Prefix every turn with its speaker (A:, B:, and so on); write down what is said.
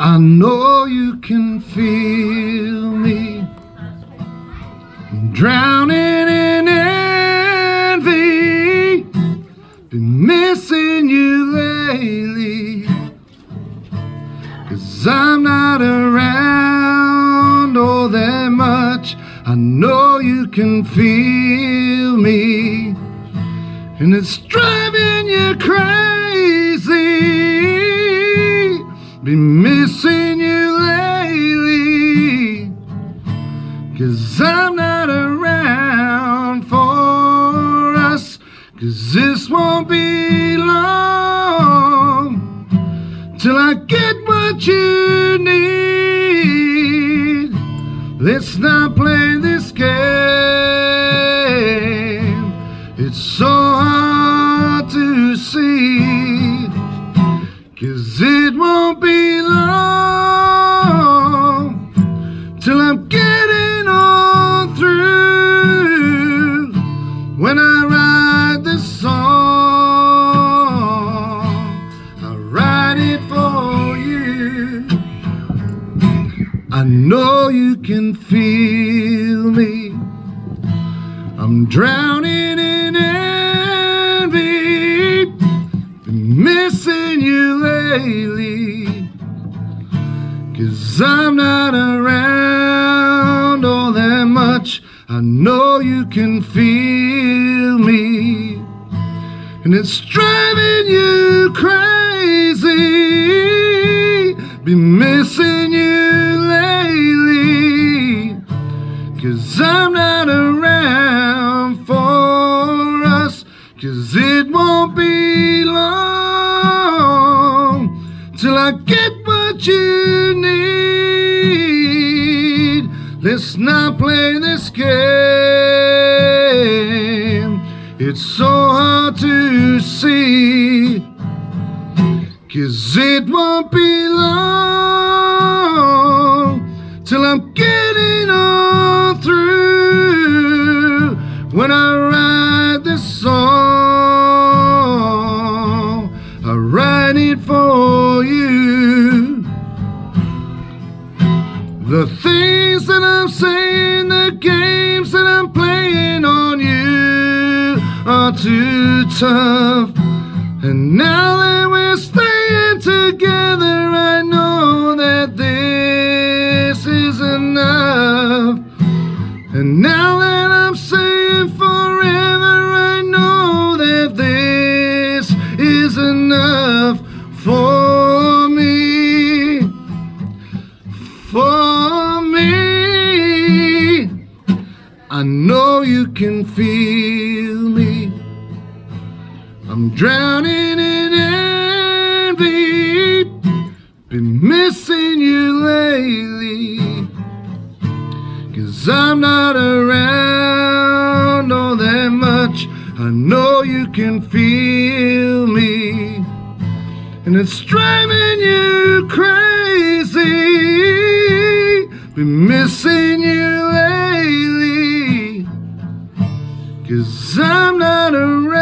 A: I know you can feel me. I'm drowning in envy. Been missing you lately. 'Cause I'm not around all that much. I know you can feel me. And it's driving you crazy. Been missing you lately. 'Cause I'm not around for us. 'Cause this won't be long till I get what you need. Let's not play this game. It's so hard to see. 'Cause it won't be long till I'm getting on through. When I write this song, I write it for you. I know you can feel me. I'm drowning in envy. Been missing you lately. 'Cause I'm not around all that much. I know you can feel me. And it's driving you crazy. Been missing you lately. 'Cause I'm not around for us. 'Cause it won't be long till I get what you need. Let's not play this game. It's so hard to see. 'Cause it won't be long till I'm getting on through. When I write this song, I write it for you. The things that I'm saying, the games that I'm playing on you are too tough. And now that we're staying together, I know that this is enough. And now that I'm saying forever, I know that this is enough for me. For me. I know you can feel me. I'm drowning in envy. Been missing you lately. 'Cause I'm not around all that much. I know you can feel me. And it's driving you crazy. Been missing you lately. 'Cause I'm not around.